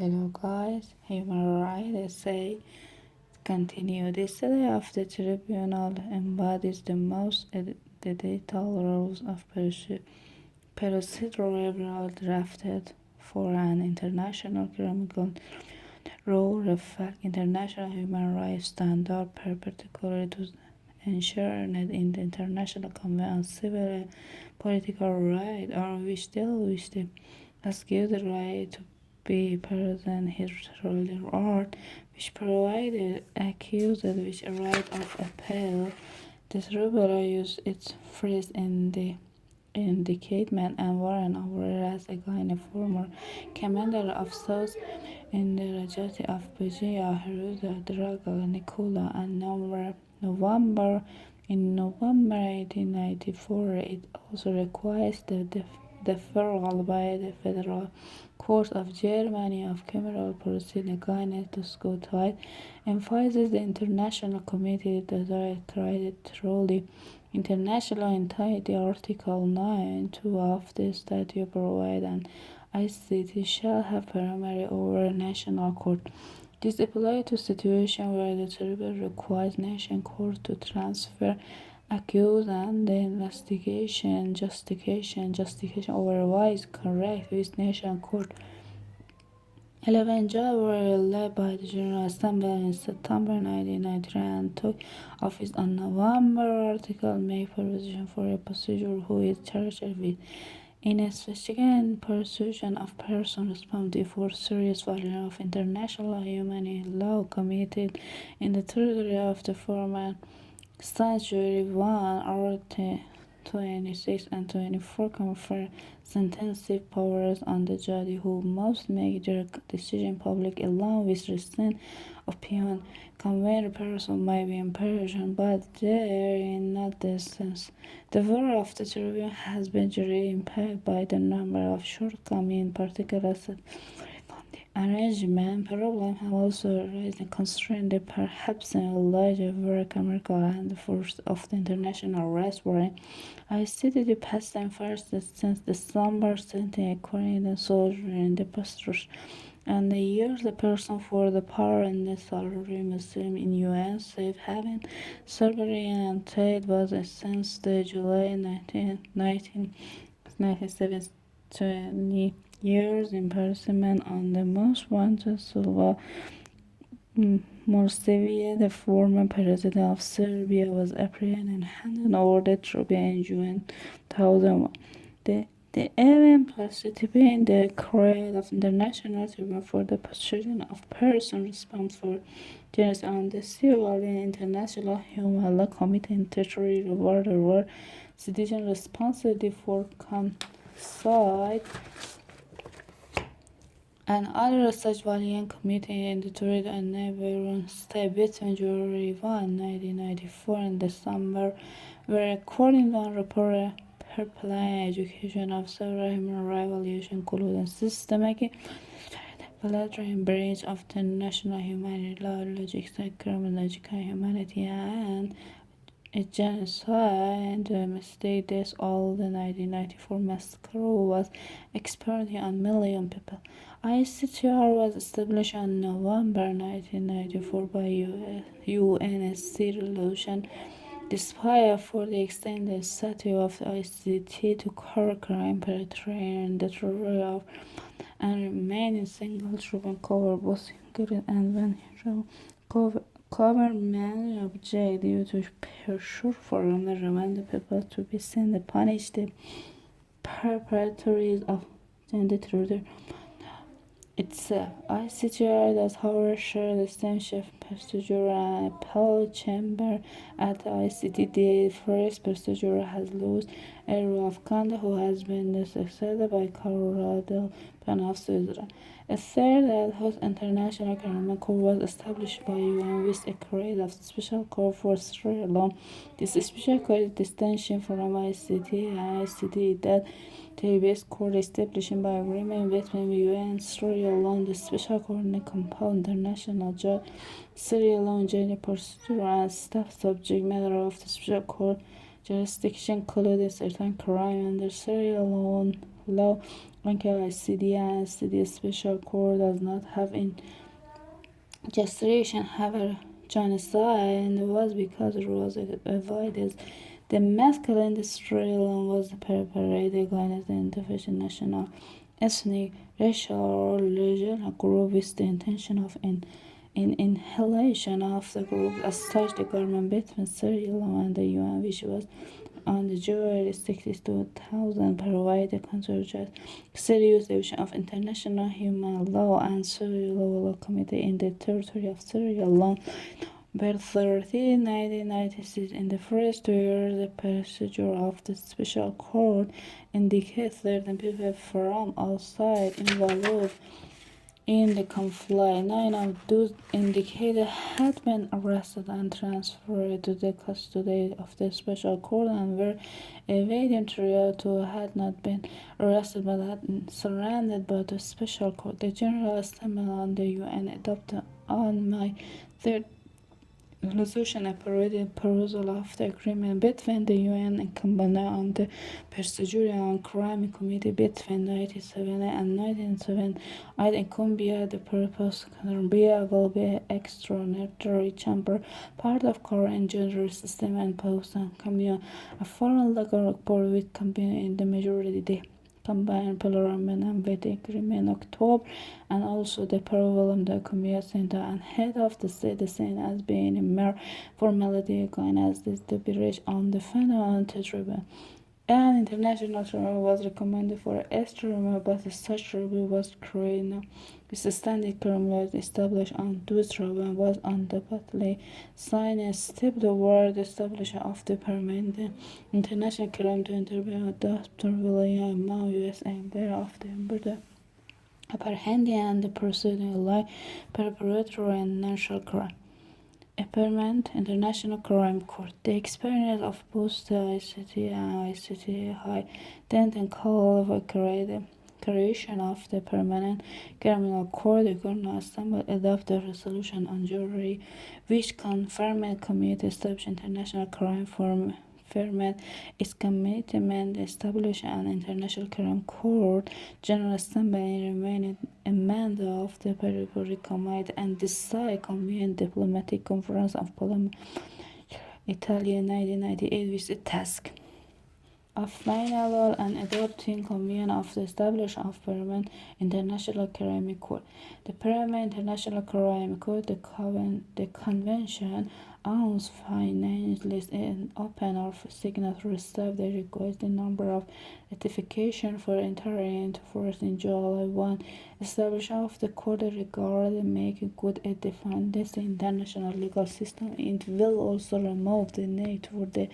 Hello guys, human rights essay continue. The study of the tribunal embodies the most detailed rules of procedural drafted for an international criminal law reflect international human rights standards, particularly to ensure that in the International Convention on Civil and Political Rights, on which deal with the accused right to be present his ruling art, which provided accused with a right of appeal. The tribunal used its phrase in the indictment and warrant whereas again a former commander of South in the tragedy of Bujia, Heruda, Draga, Nicola, and November 1894, it also requires the deferral by the Federal Court of Germany of criminal proceedings against the Scottish, emphasizes the international committee that tried truly international entity. Article 9(2) of the statute provides an ICT shall have primary over a national court. This applies to situations where the tribunal requires national court to transfer accused and the investigation justification otherwise correct with national court. 11 judges were elected by the General Assembly in September 1993 and took office on November. Article make provision for a prosecutor who is charged with investigation and persecution of persons responsible for serious violation of international humanitarian law committed in the territory of the former Sanctuary 1, Article 26 and 24 confer sentencing powers on the judge who must make their decision public along with recent opinion. Conveyed person may be imprisoned, but there is not the sense. The work of the tribunal has been greatly impacted by the number of shortcomings, in particular arrangement problem have also arisen considering the perhaps larger work America and the force of the international arrest warrant. I stated the past time first since December 17 according to soldier in the pastors and the years the person for the power and the salary Muslim in UN safe haven surgery and trade was since the July 1997 20 years imprisonment on the most wanted Silva Milosevic, the former president of Serbia, was apprehended and handed over the tribunal in June 2001. The event participated in the creation of International Tribunal for the Protection of Persons responsible for genocide on the civilian International Human Rights Committee in Territory Border War Citizen responsibility for genocide and other such valiant committee in the Torrid and neighboring state between January 1, 1994 and December were according to reported per plan education of several human rights violations including systematic bilateral breach of the national humanitarian law, logistics, criminological humanity, and a genocide and mistake deaths. All the 1994 massacre was experienced on million people. ICTR was established on November 1994 by UNSC resolution. Despite for the extended statute of the ICT to cover crime perpetrated in the territory of and remain in single tribunal cover both good and when government object due to pressure for remand people to be sent to punish the perpetrators of the terror itself. ICTR does however share the same chief procedure and appellate chamber at the ICT. The first procedure has lost a rule of conduct who has been succeeded by Colorado Pan of Switzerland. A third ad hoc international criminal court was established by UN with a creation of special court for Sierra Leone. This special court is distinction from ICT and ICT that the base court established by agreement between UN and Sierra Leone. The special court compound international judge Sierra Leone general procedure and staff subject matter of the special court jurisdiction including certain crime under Sierra Leone law. Until ICD and ICD special court does not have in gestation have a genocide, and it was because it was avoided. The masculine industrial was perpetrated against the individual national, ethnic, racial, or religious group with the intention of in inhalation of the group. As such, the government between Sierra Leone and the UN, which was on the jury 62,000 provided considered serious violation of international human law and Sierra Leone committee in the territory of Sierra Leone. By 13, 1996, in the first 2 years, the procedure of the special court indicates certain people from outside involved in the conflict. 9 of those indicated had been arrested and transferred to the custody of the special court and were evading trial. 2 had not been arrested but had been surrendered by the special court. The General Assembly and the UN adopted on May 3rd resolution approved proposal of the agreement between the UN and Combined on the Procedure on Crime Committee between 1997 and 1997. In Colombia, the purpose Colombia will be extraordinary chamber, part of current judicial system and post on Colombia, a foreign legal board with Colombia in the majority. Combined Parliament and with the agreement in October, and also the approval of the Community Center and head of the citizen as being a mere formality against this to be reached on the fundamental tribunal. An international tribunal was recommended for extradition, but such tribunal was created. This standing tribunal established on those tribunal was undoubtedly signed and step toward the establishment of the permanent international crime to intervene Dr. William Mao, U.S. Ambassador of the Embassy, apprehending and proceeding like preparatory and national crime. A permanent international crime court. The experience of both the ICT and ICT high tend and call for creation of the permanent criminal court. The General Assembly adopted a resolution on jury which confirmed committee established international crime firmed its commitment to establish an international crime court. General Assembly remained a member of the Periphery Committee and decided convened diplomatic conference of Parliament Italy in 1998 with the task of final and adopting convention of the establishment of permanent international crime court. The permanent international crime court, the convention owns financially and open or signatory staff. They request the number of ratification for entering into force in July 1. Establishment of the court regarding making good a define this international legal system. It will also remove the need for the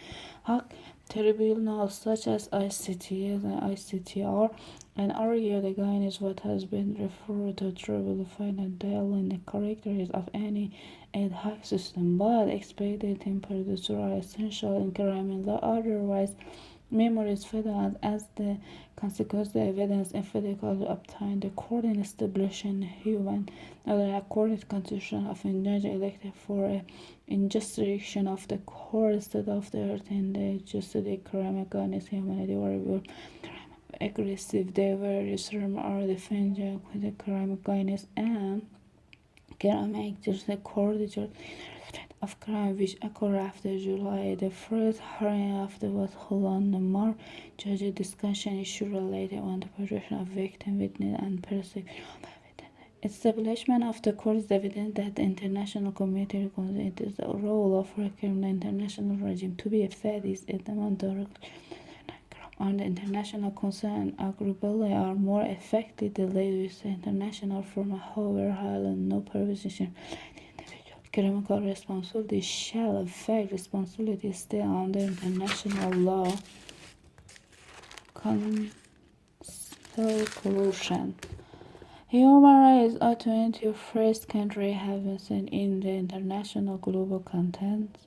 Hague tribunals such as ICTS and ICTR and argue against what has been referred to tribunal final deal in the characters of any ad hoc system, but expected in producer are essential in crime law. Otherwise, memories failed as the consequence the evidence difficult to obtain. The court in establishing human other accorded constitution of Indonesia elected for a injustification of the court instead of the earth in the justice crime against humanity or aggressive. They were reserved or defended with the crime against and crime actors the court of crime which occurred after July the 1st. Hearing of the was held on the March. Judge discussion issue related on the protection of victim, witness, and persecution. Establishment of the court is evident that the international community recognizes the role of recurring the international regime to be effective is a demand on the international concern arguably are more effectively delayed with the international form. However, Highland no provision criminal responsibility shall affect responsibility stay under international law. Conclusion. Human rights are 21st country have been in the international global context.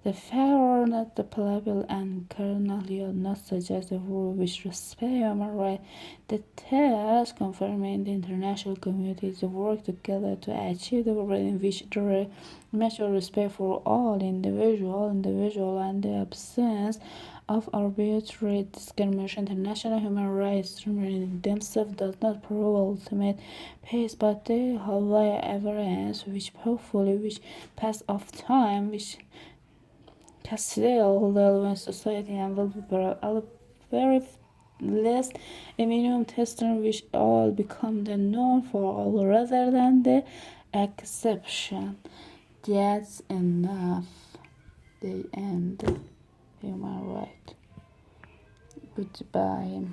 The fact are not the playable and currently not suggest a world which respect human rights. The task confirming the international community's work together to achieve the world in which there mutual respect for all individual and the absence of arbitrary discrimination. International human rights themselves does not prove ultimate peace, but they have evidence which hopefully which pass of time, which can still live in society and will be very less a minimum testing which all become the norm for all rather than the exception. That's enough. The end. Human right. Goodbye.